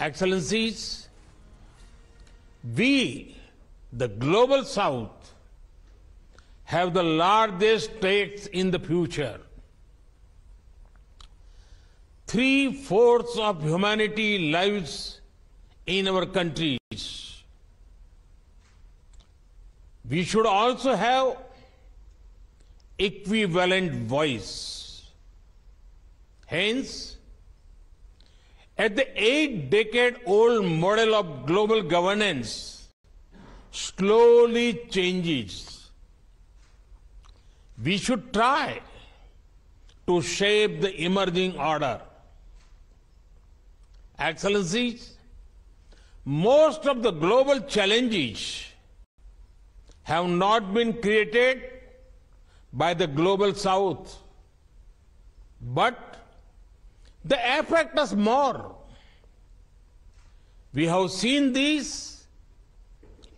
Excellencies, we, the Global South, have the largest stakes in the future. 3/4 of humanity lives in our countries. We should also have equivalent voice. Hence, at the 8-decade-old model of global governance slowly changes, we should try to shape the emerging order. Excellencies, most of the global challenges have not been created by the Global South, but they affect us more. We have seen this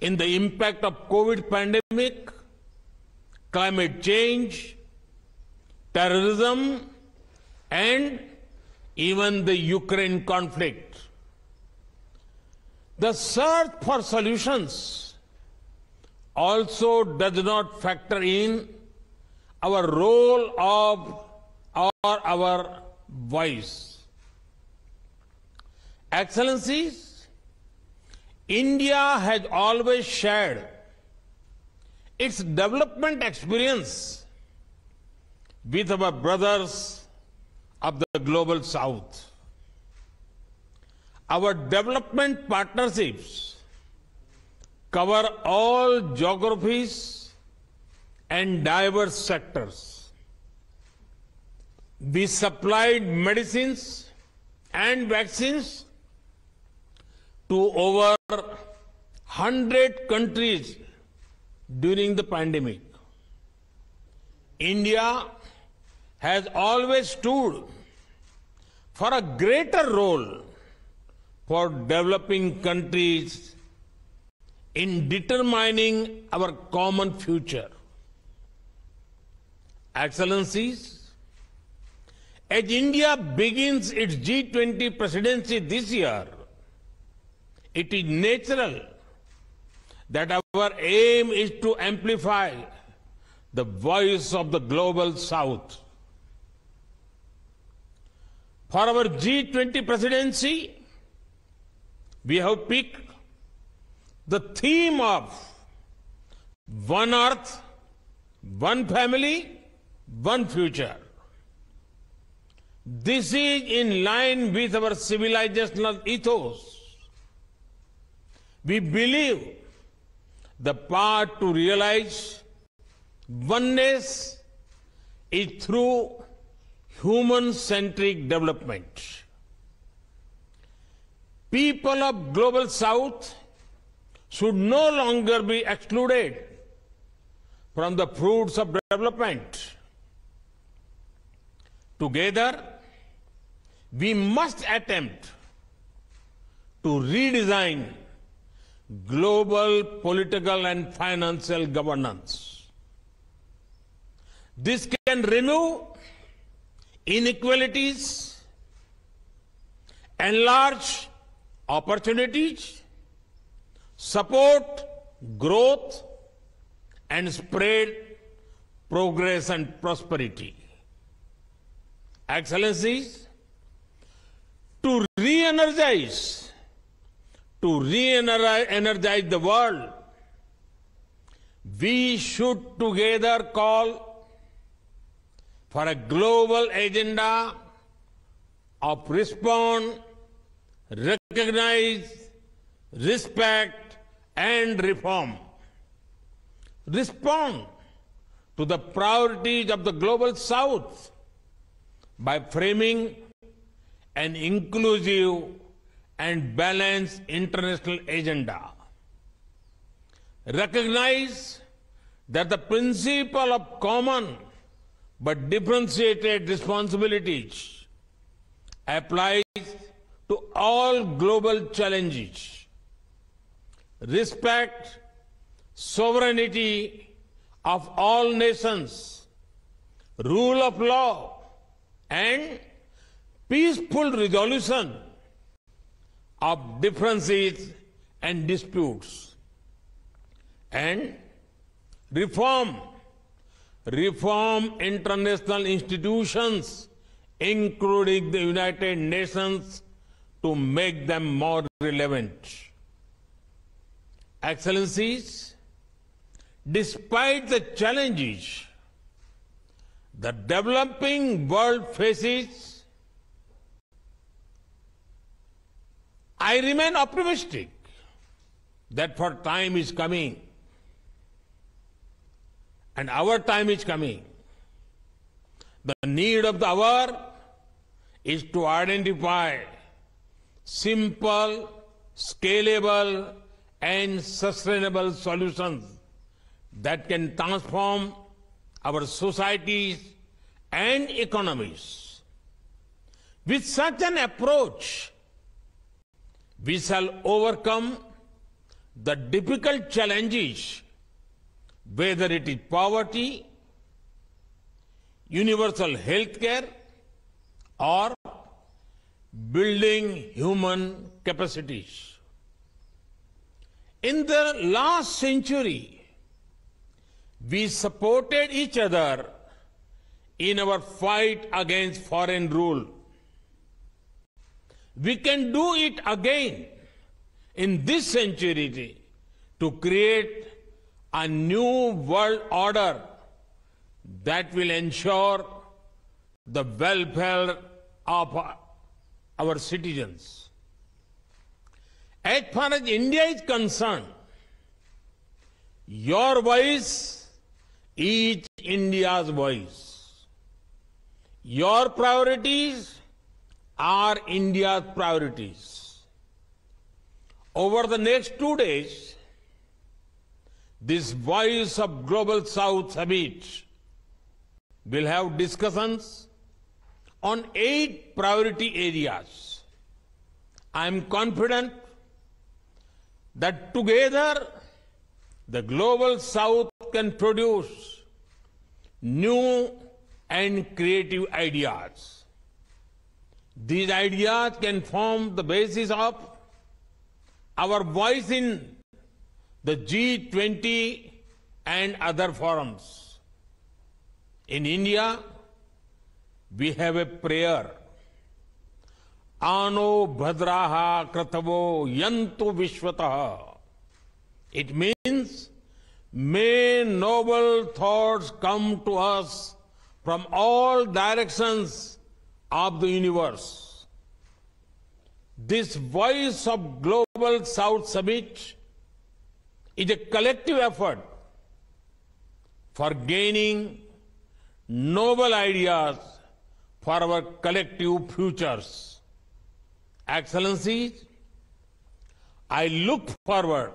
in the impact of COVID pandemic, climate change, terrorism, and even the Ukraine conflict. The search for solutions also does not factor in our role or our voice. Excellencies, India has always shared its development experience with our brothers of the Global South. Our development partnerships cover all geographies and diverse sectors. We supplied medicines and vaccines to over 100 countries during the pandemic. India has always stood for a greater role for developing countries in determining our common future. Excellencies, as India begins its G20 presidency this year, it is natural that our aim is to amplify the voice of the Global South. For our G20 presidency, we have picked the theme of One Earth, One Family, One Future. This is in line with our civilizational ethos. We believe the path to realize oneness is through human-centric development. People of Global South should no longer be excluded from the fruits of development. Together, we must attempt to redesign global political and financial governance. This can remove inequalities, enlarge opportunities, support growth, and spread progress and prosperity. Excellencies, to re-energize the world, we should together call for a global agenda of respond, recognize, respect, and reform. Respond to the priorities of the Global South by framing an inclusive and balanced international agenda. Recognize that the principle of common but differentiated responsibilities applies to all global challenges. Respect sovereignty of all nations, rule of law, and peaceful resolution of differences and disputes. And reform international institutions, including the United Nations, to make them more relevant. Excellencies, despite the challenges the developing world faces, I remain optimistic that for time is coming, and our time is coming. The need of the hour is to identify simple, scalable, and sustainable solutions that can transform our societies and economies. With such an approach, we shall overcome the difficult challenges, whether it is poverty, universal health care, or building human capacities. In the last century, we supported each other in our fight against foreign rule. We can do it again in this century to create a new world order that will ensure the welfare of our citizens. As far as India is concerned, your voice is India's voice. Your priorities are India's priorities. Over the next 2 days, this Voice of Global South Summit will have discussions on 8 priority areas. I am confident that together the Global South can produce new and creative ideas. These ideas can form the basis of our voice in the G20 and other forums. In India, we have a prayer. Ano bhadraha kratavo yantu vishwataha. It means, may noble thoughts come to us from all directions of the universe. This Voice of Global South Summit is a collective effort for gaining noble ideas for our collective futures. Excellencies, I look forward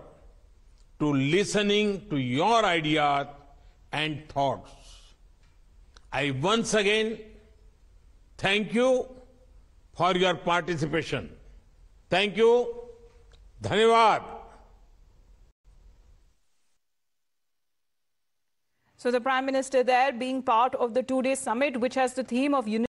to listening to your ideas and thoughts. I once again thank you for your participation. Thank you. Dhanyavad. So the Prime Minister there being part of the 2-day summit, which has the theme of unity.